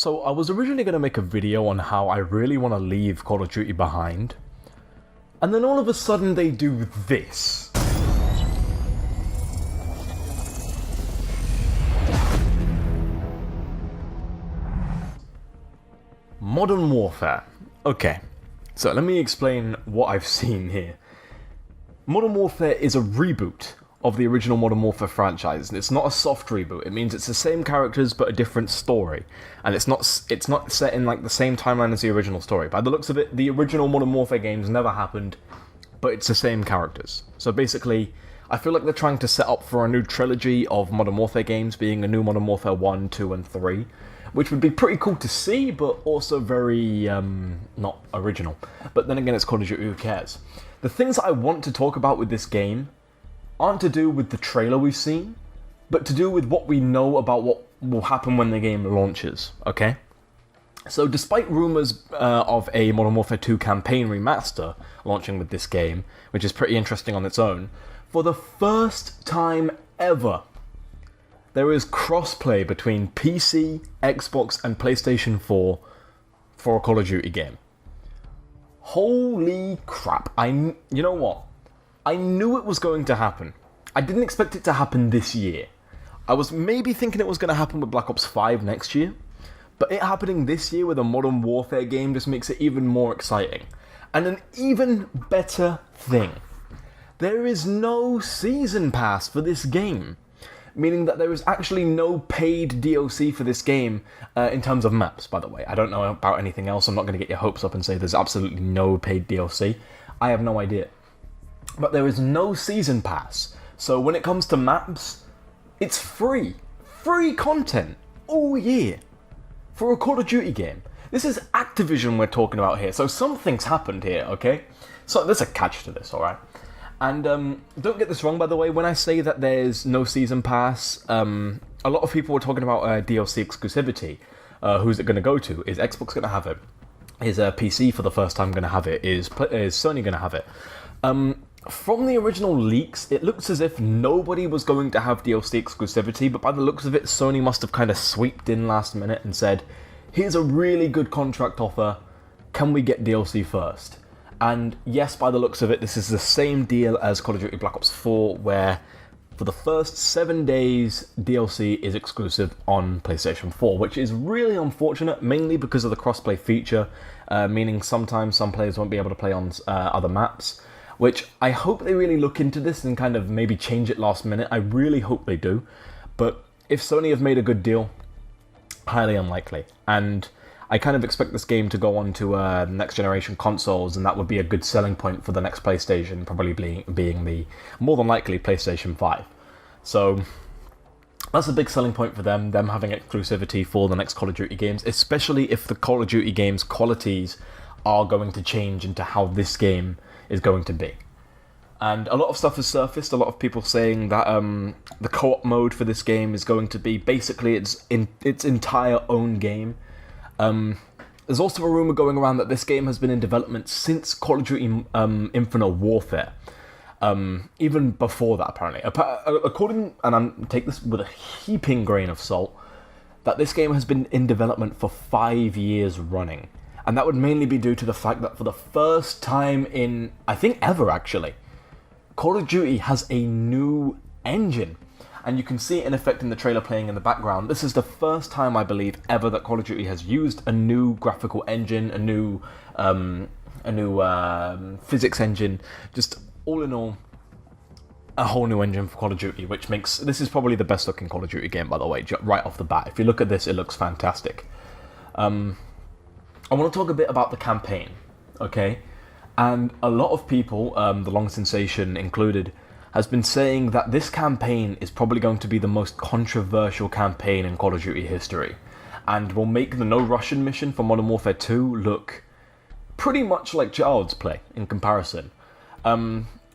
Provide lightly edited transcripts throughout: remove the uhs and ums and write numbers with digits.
So I was originally going to make a video on how I really want to leave Call of Duty behind, and then all of a sudden they do this. Modern Warfare. Okay, so let me explain what I've seen here. Modern Warfare is a reboot of the original Modern Warfare franchise, and it's not a soft reboot. It means it's the same characters but a different story, and it's not set in like the same timeline as the original story. By the looks of it, the original Modern Warfare games never happened, but it's the same characters. So basically, I feel like they're trying to set up for a new trilogy of Modern Warfare games, being a new Modern Warfare 1, 2, and 3, which would be pretty cool to see, but also very, not original. But then again, it's Call of Duty, who cares? The things I want to talk about with this game aren't to do with the trailer we've seen, but to do with what we know about what will happen when the game launches, okay? So despite rumours of a Modern Warfare 2 campaign remaster launching with this game, which is pretty interesting on its own, for the first time ever, there is crossplay between PC, Xbox, and PlayStation 4 for a Call of Duty game. Holy crap. You know what? I knew it was going to happen. I didn't expect it to happen this year. I was maybe thinking it was going to happen with Black Ops 5 next year, but it happening this year with a Modern Warfare game just makes it even more exciting. And an even better thing, there is no season pass for this game, meaning that there is actually no paid DLC for this game in terms of maps, by the way. I don't know about anything else. I'm not going to get your hopes up and say there's absolutely no paid DLC. I have no idea. But there is no season pass, so when it comes to maps, it's free. Free content all year for a Call of Duty game. This is Activision we're talking about here, so something's happened here, okay? So there's a catch to this, alright? And don't get this wrong, by the way, when I say that there's no season pass, a lot of people were talking about DLC exclusivity. Who's it going to go to? Is Xbox going to have it? Is PC for the first time going to have it? Is Sony going to have it? From the original leaks, it looks as if nobody was going to have DLC exclusivity, but by the looks of it, Sony must have kind of sweeped in last minute and said, here's a really good contract offer, can we get DLC first? And yes, by the looks of it, this is the same deal as Call of Duty Black Ops 4, where for the first 7 days, DLC is exclusive on PlayStation 4, which is really unfortunate, mainly because of the crossplay feature, meaning sometimes some players won't be able to play on other maps, which I hope they really look into this and kind of maybe change it last minute. I really hope they do. But if Sony have made a good deal, highly unlikely. And I kind of expect this game to go on to next generation consoles, and that would be a good selling point for the next PlayStation, probably being the more than likely PlayStation 5. So that's a big selling point for them having exclusivity for the next Call of Duty games, especially if the Call of Duty games' qualities are going to change into how this game is going to be. And a lot of stuff has surfaced, a lot of people saying that the co-op mode for this game is going to be basically its entire own game. There's also a rumour going around that this game has been in development since Call of Duty Infinite Warfare. Even before that, apparently. According, and I take this with a heaping grain of salt, that this game has been in development for 5 years running. And that would mainly be due to the fact that for the first time in, I think ever actually, Call of Duty has a new engine. And you can see it in effect in the trailer playing in the background. This is the first time, I believe, ever that Call of Duty has used a new graphical engine, a new physics engine, just all in all, a whole new engine for Call of Duty, which makes, this is probably the best looking Call of Duty game, by the way, right off the bat. If you look at this, it looks fantastic. I want to talk a bit about the campaign, okay? And a lot of people, the Long Sensation included, has been saying that this campaign is probably going to be the most controversial campaign in Call of Duty history, and will make the No Russian mission for Modern Warfare 2 look pretty much like c.o.d's play in comparison.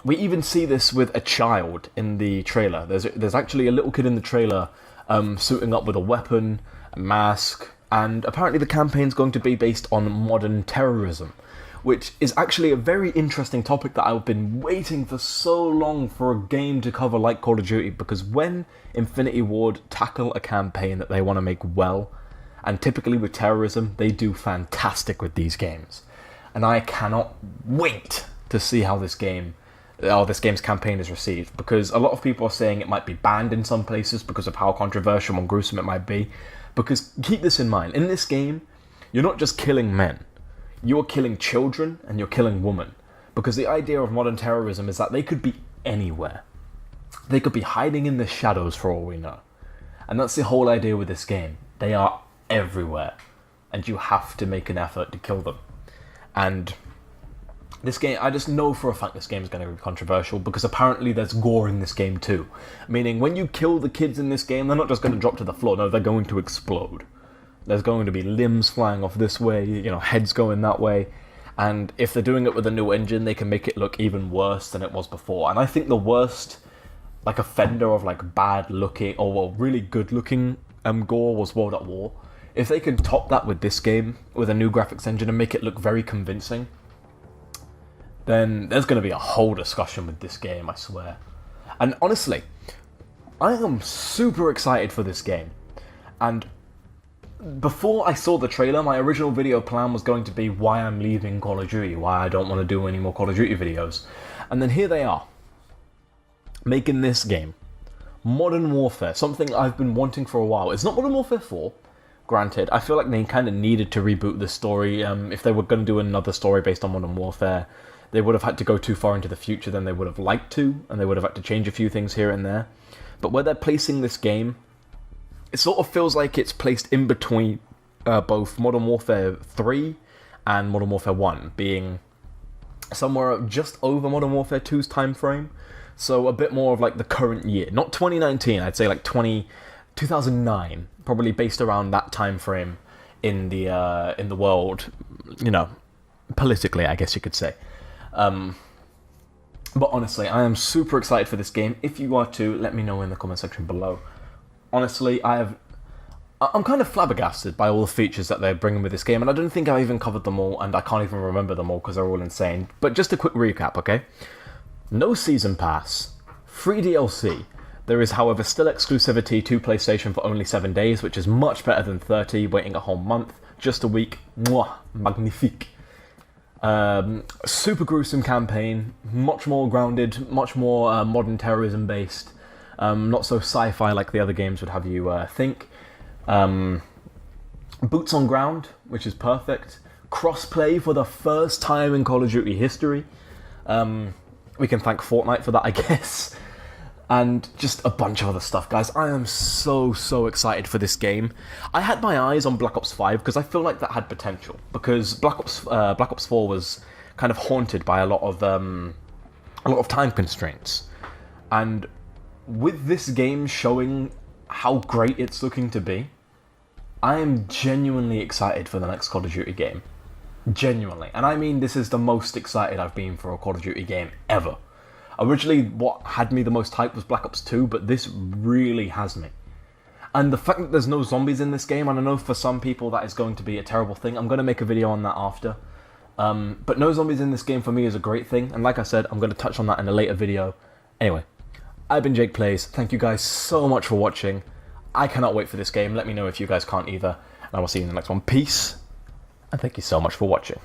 We even see this with a child in the trailer. There's actually a little kid in the trailer suiting up with a weapon, a mask, and apparently the campaign's going to be based on modern terrorism, which is actually a very interesting topic that I've been waiting for so long for a game to cover like Call of Duty, because when Infinity Ward tackle a campaign that they want to make well, And typically with terrorism, they do fantastic with these games. And I cannot wait to see how this game's campaign is received, because a lot of people are saying it might be banned in some places because of how controversial and gruesome it might be. Because keep this in mind, in this game, you're not just killing men, you're killing children and you're killing women. Because the idea of modern terrorism is that they could be anywhere. They could be hiding in the shadows for all we know. And that's the whole idea with this game. They are everywhere, and you have to make an effort to kill them. And this game, I just know for a fact this game is going to be controversial, because apparently there's gore in this game too. Meaning, when you kill the kids in this game, they're not just going to drop to the floor, no, they're going to explode. There's going to be limbs flying off this way, heads going that way. And if they're doing it with a new engine, they can make it look even worse than it was before. And I think the worst offender of bad looking, or really good looking gore was World at War. If they can top that with this game, with a new graphics engine, and make it look very convincing, then there's going to be a whole discussion with this game, I swear. And honestly, I am super excited for this game. And before I saw the trailer, my original video plan was going to be why I'm leaving Call of Duty, why I don't want to do any more Call of Duty videos. And then here they are, making this game. Modern Warfare, something I've been wanting for a while. It's not Modern Warfare 4, granted. I feel like they kind of needed to reboot the story. If they were going to do another story based on Modern Warfare, they would have had to go too far into the future than they would have liked to, and they would have had to change a few things here and there. But where they're placing this game, it sort of feels like it's placed in between both Modern Warfare 3 and Modern Warfare 1, being somewhere just over Modern Warfare 2's time frame. So a bit more of the current year. Not 2019, I'd say 2009, probably based around that time frame in the world, politically, I guess you could say. But honestly, I am super excited for this game. If you are too, let me know in the comment section below. Honestly, I'm kind of flabbergasted by all the features that they're bringing with this game, and I don't think I've even covered them all, and I can't even remember them all because they're all insane. But just a quick recap, okay? No Season Pass, free DLC. There is, however, still exclusivity to PlayStation for only 7 days, which is much better than 30, waiting a whole month. Just a week. Mwah, magnifique. Super gruesome campaign, much more grounded, much more modern terrorism based. Not so sci-fi like the other games would have you think. Boots on ground, which is perfect. Crossplay for the first time in Call of Duty history. We can thank Fortnite for that, I guess. And just a bunch of other stuff, guys. I am so excited for this game. I had my eyes on Black Ops 5 because I feel like that had potential. Because Black Ops 4 was kind of haunted by a lot of time constraints. And with this game showing how great it's looking to be, I am genuinely excited for the next Call of Duty game. Genuinely. And I mean, this is the most excited I've been for a Call of Duty game ever. Originally, what had me the most hyped was Black Ops 2, but this really has me. And the fact that there's no zombies in this game, and I know for some people that is going to be a terrible thing, I'm going to make a video on that after. But no zombies in this game for me is a great thing, and like I said, I'm going to touch on that in a later video. Anyway, I've been Jake Plays. Thank you guys so much for watching. I cannot wait for this game. Let me know if you guys can't either, and I will see you in the next one. Peace. And thank you so much for watching.